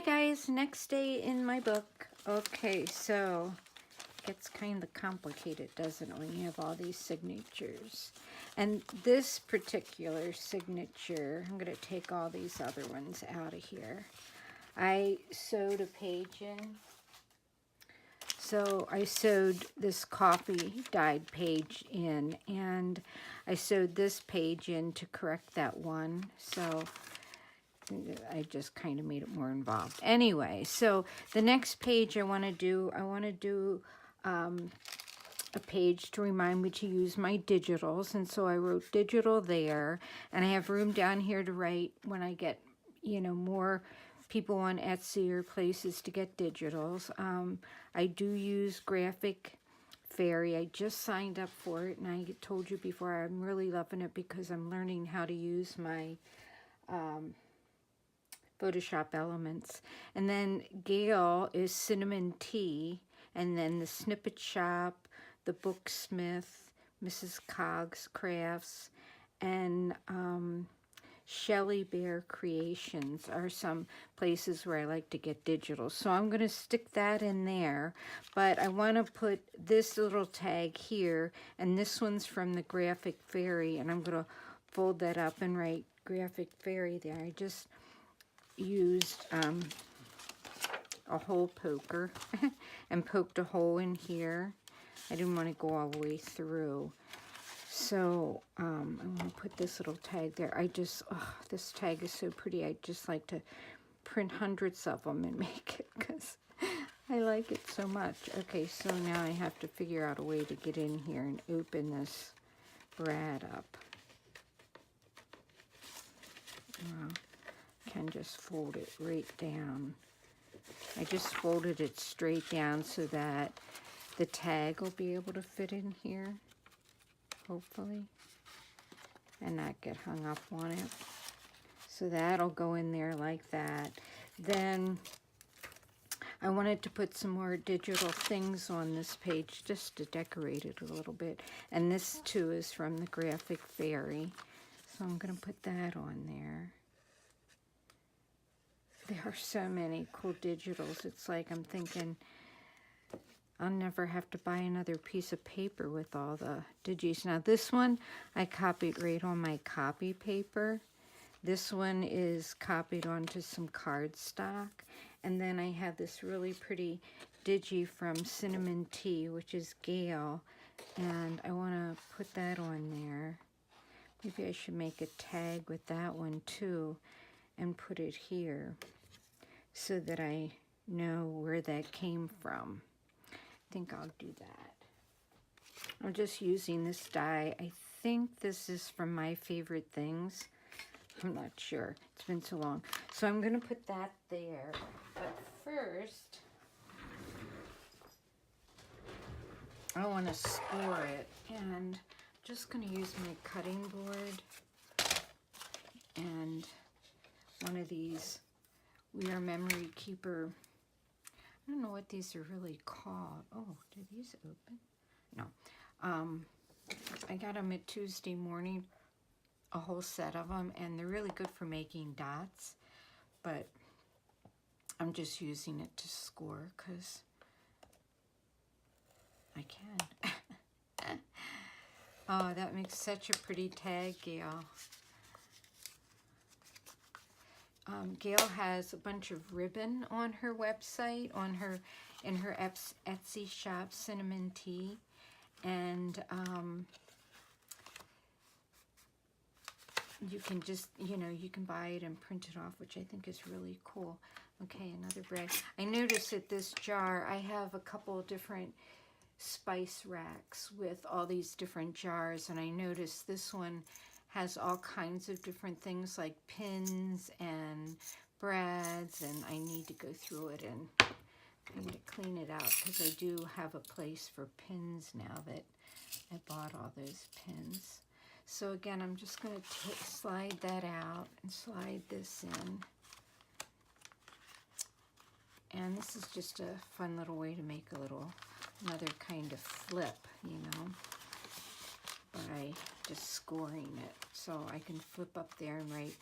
guys, next day in my book. Okay, so it gets kind of complicated, doesn't it, when you have all these signatures. And this particular signature, I'm going to take all these other ones out of here. I sewed a page in. So I sewed this coffee dyed page in, and I sewed this page in to correct that one. So I just kind of made it more involved. Anyway, so the next page I want to do a page to remind me to use my digitals. And so I wrote digital there, and I have room down here to write when I get, more people on Etsy or places to get digitals. I do use Graphic Fairy. I just signed up for it, and I told you before I'm really loving it because I'm learning how to use my Photoshop elements. And then Gail is CinnamonT, and then the Snippet Shop, the Thebooksmith, Mrs. Cogs Crafts, and Chellebearscreations are some places where I like to get digital. So I'm going to stick that in there, but I want to put this little tag here, and this one's from the Graphic Fairy, and I'm going to fold that up and write Graphic Fairy there. I just used a hole poker and poked a hole in here. I didn't want to go all the way through. So I'm going to put this little tag there. This tag is so pretty. I just like to print hundreds of them and make it because I like it so much. Okay, so now I have to figure out a way to get in here and open this brad up. Can just fold it right down. I just folded it straight down so that the tag will be able to fit in here, hopefully, and not get hung up on it. So that'll go in there like that. Then I wanted to put some more digital things on this page just to decorate it a little bit. And this too is from the Graphic Fairy. So I'm going to put that on there. There are so many cool digitals. It's like I'm thinking I'll never have to buy another piece of paper with all the digis. Now this one I copied right on my copy paper. This one is copied onto some cardstock. And then I have this really pretty digi from CinnamonT, which is Gail. And I want to put that on there. Maybe I should make a tag with that one too and put it here so that I know where that came from. I think I'll do that. I'm just using this die. I think this is from My Favorite Things. I'm not sure. It's been so long. So I'm going to put that there. But first, I want to score it. And I'm just going to use my cutting board and one of these We Are Memory Keeper. I don't know what these are really called. Oh, did these open? No. I got them at Tuesday morning, a whole set of them, and they're really good for making dots, but I'm just using it to score because I can. Oh, that makes such a pretty tag, Gail. Gail has a bunch of ribbon on her website, in her Etsy shop, CinnamonT, and you can just, you can buy it and print it off, which I think is really cool. Okay, another brad. I noticed that this jar, I have a couple of different spice racks with all these different jars, and I noticed this one has all kinds of different things like pins and brads, and I need to go through it and I need to clean it out because I do have a place for pins now that I bought all those pins. So again, I'm just going to slide that out and slide this in. And this is just a fun little way to make another kind of flip, by just scoring it. So I can flip up there and write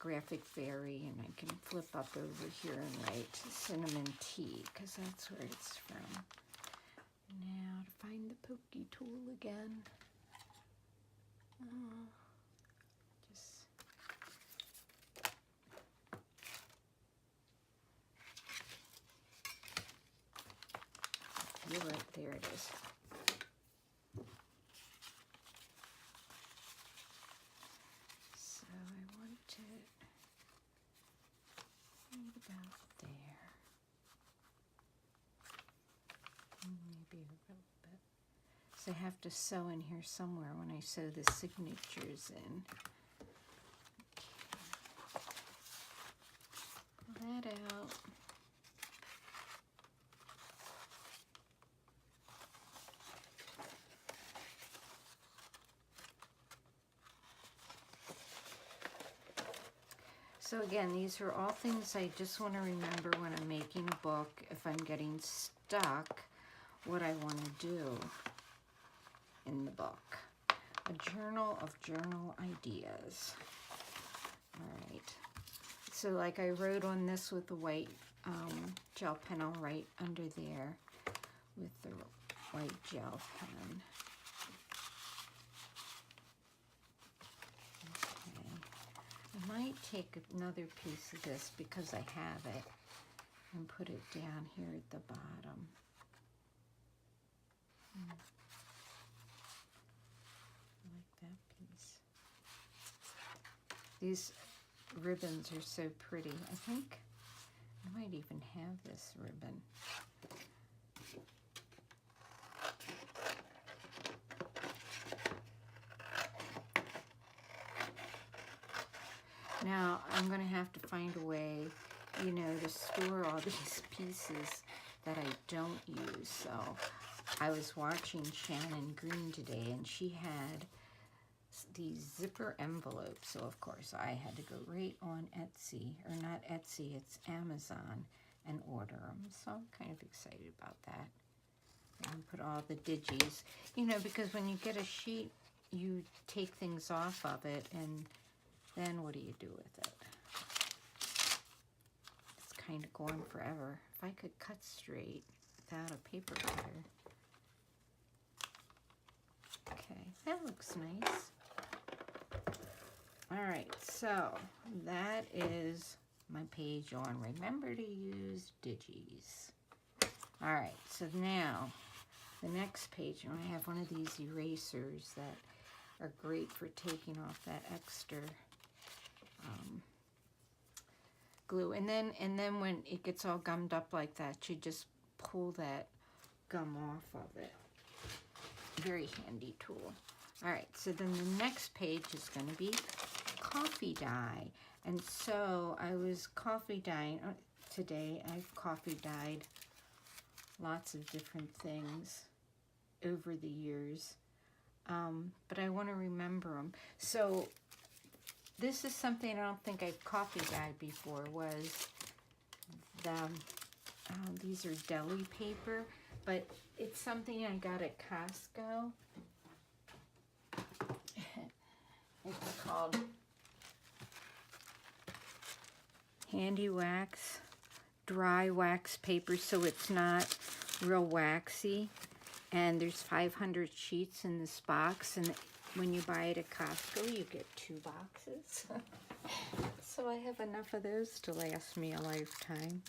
graphic fairy, and I can flip up over here and write CinnamonT, because that's where it's from. Now to find the pokey tool again. Just you're right, there it is. So I want it right about there. Maybe a little bit. So I have to sew in here somewhere when I sew the signatures in. Okay. Pull that out. So again, these are all things I just want to remember when I'm making a book. If I'm getting stuck, what I want to do in the book. A journal of journal ideas. All right. So like I wrote on this with the white gel pen, I'll write under there with the white gel pen. I might take another piece of this because I have it and put it down here at the bottom. I like that piece. These ribbons are so pretty. I think I might even have this ribbon. Now, I'm going to have to find a way, you know, to store all these pieces that I don't use. So, I was watching Shannon Green today, and she had these zipper envelopes. So, of course, I had to go right on Etsy, or not Etsy, it's Amazon, and order them. So, I'm kind of excited about that. And put all the digis, you know, because when you get a sheet, you take things off of it, and then what do you do with it? It's kind of going forever. If I could cut straight without a paper cutter. Okay, that looks nice. All right, so that is my page on remember to use digis. All right, so now the next page, and I have one of these erasers that are great for taking off that extra glue, and then when it gets all gummed up like that, you just pull that gum off of it. Very handy tool. All right, so then the next page is going to be coffee dye, and so I was coffee dyeing today. I've coffee dyed lots of different things over the years, but I want to remember them. So this is something I don't think I've coffee dyed before, was these are deli paper, but it's something I got at Costco. It's called Handy Wax Dry Wax Paper, so it's not real waxy. And there's 500 sheets in this box, and when you buy it at Costco, you get 2 boxes. So I have enough of those to last me a lifetime.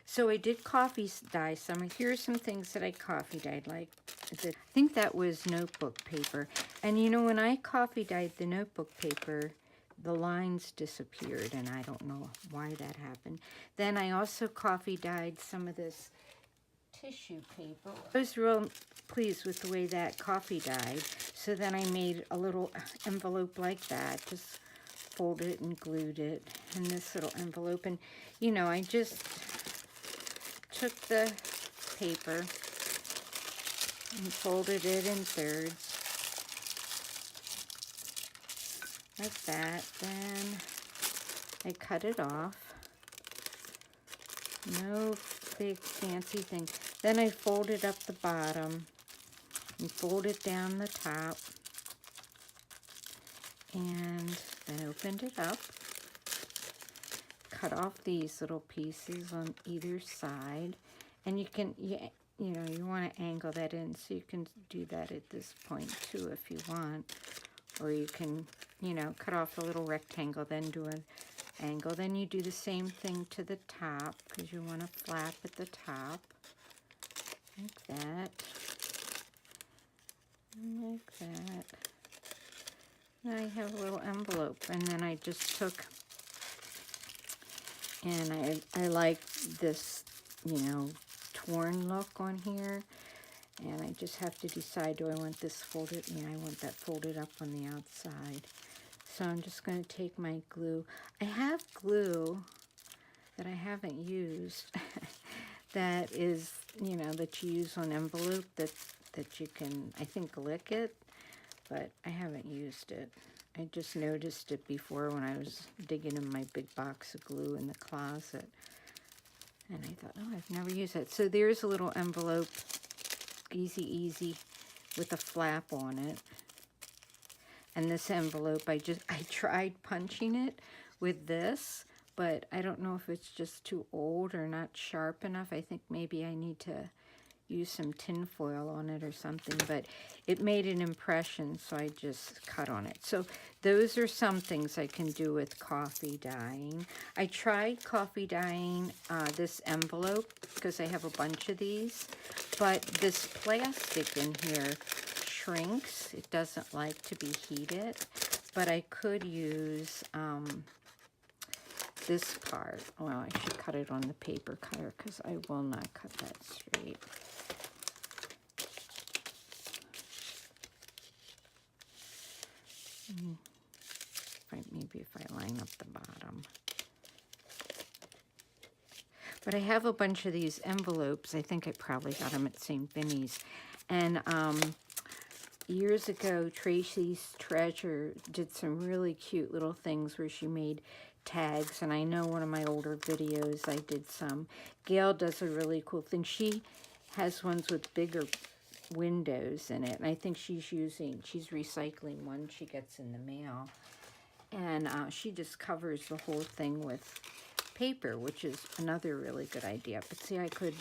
So I did coffee dye some. Here's some things that I coffee dyed. Like, I think that was notebook paper. And you know, when I coffee dyed the notebook paper, the lines disappeared, and I don't know why that happened. Then I also coffee dyed some of this tissue paper. I was real pleased with the way that coffee dyed. So then I made a little envelope like that, just folded it and glued it in this little envelope. And you know, I just took the paper and folded it in thirds like that. Then I cut it off. No big fancy thing. Then I folded up the bottom and folded down the top, and Then opened it up. Cut off these little pieces on either side. And you can, you know, you want to angle that in, so you can do that at this point too if you want. Or you can, you know, cut off a little rectangle, then do an angle. Then you do the same thing to the top, because you want to flap at the top. Like that. Like that. Now I have a little envelope, and then I just took, and I like this, you know, torn look on here. And I just have to decide, do I want this folded? Yeah, I want that folded up on the outside. So I'm just going to take my glue. I have glue that I haven't used that is, you know, that you use on envelope that you can, I think, lick it, but I haven't used it. I just noticed it before when I was digging in my big box of glue in the closet. And I thought, oh, I've never used it. So there's a little envelope, easy, with a flap on it. And this envelope, I tried punching it with this, but I don't know if it's just too old or not sharp enough. I think maybe I need to use some tin foil on it or something, but it made an impression, so I just cut on it. So those are some things I can do with coffee dyeing. I tried coffee dyeing this envelope because I have a bunch of these, but this plastic in here shrinks. It doesn't like to be heated, but I could use this part. Well, I should cut it on the paper cutter because I will not cut that straight. Maybe if I line up the bottom. But I have a bunch of these envelopes. I think I probably got them at St. Vinny's. And years ago, Tracy's Treasure did some really cute little things where she made tags. And I know one of my older videos, I did some. Gail does a really cool thing. She has ones with bigger windows in it. And I think she's recycling one she gets in the mail. And she just covers the whole thing with paper, which is another really good idea. But see, I could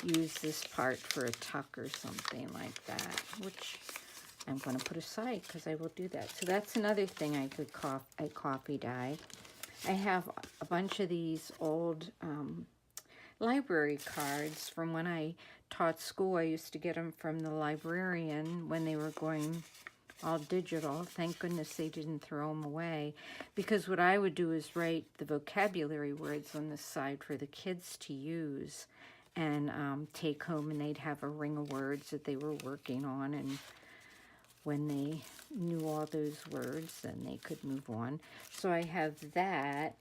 use this part for a tuck or something like that, which I'm going to put aside because I will do that. So that's another thing I could coffee dye. I have a bunch of these old library cards from when I taught school. I used to get them from the librarian when they were going all digital. Thank goodness they didn't throw them away, because what I would do is write the vocabulary words on the side for the kids to use and take home, and they'd have a ring of words that they were working on, and when they knew all those words, then they could move on. So I have that.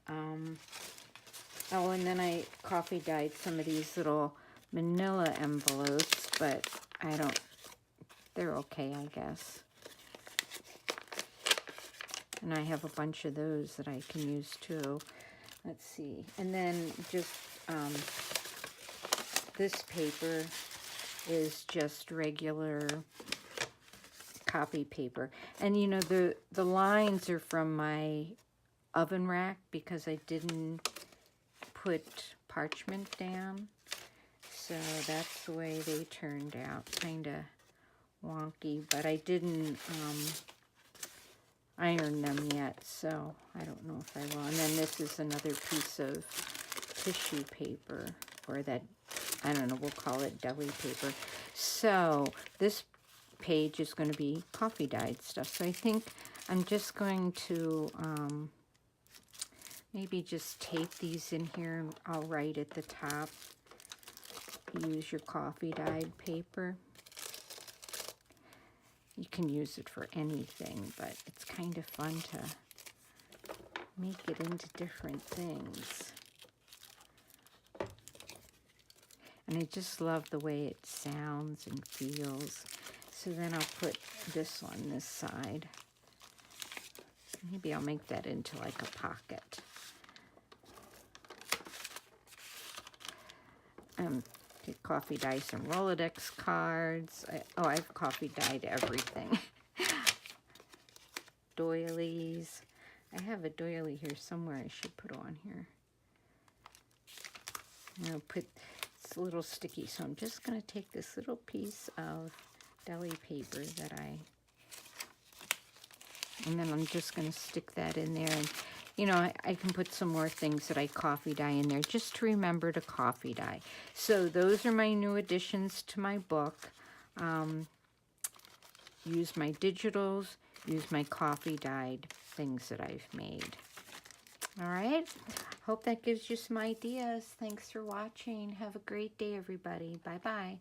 Oh, and then I coffee dyed some of these little manila envelopes, but they're okay, I guess. And I have a bunch of those that I can use too. Let's see. And then just this paper is just regular copy paper. And you know, the lines are from my oven rack because I didn't put parchment down. So that's the way they turned out. Kind of wonky, but I didn't iron them yet, so I don't know if I will. And then this is another piece of tissue paper, or that, I don't know, we'll call it deli paper. So this page is going to be coffee dyed stuff. So I think I'm just going to maybe just tape these in here, and I'll write at the top, use your coffee dyed paper. You can use it for anything, but it's kind of fun to make it into different things. And I just love the way it sounds and feels. So then I'll put this on this side. Maybe I'll make that into like a pocket. Coffee dye some Rolodex cards. I've coffee dyed everything. Doilies. I have a doily here somewhere I should put on here. I'll put, it's a little sticky, so I'm just going to take this little piece of deli paper that and then I'm just going to stick that in there. And, you know, I can put some more things that I coffee dye in there just to remember to coffee dye. So those are my new additions to my book. Use my digitals, use my coffee dyed things that I've made. All right. Hope that gives you some ideas. Thanks for watching. Have a great day, everybody. Bye-bye.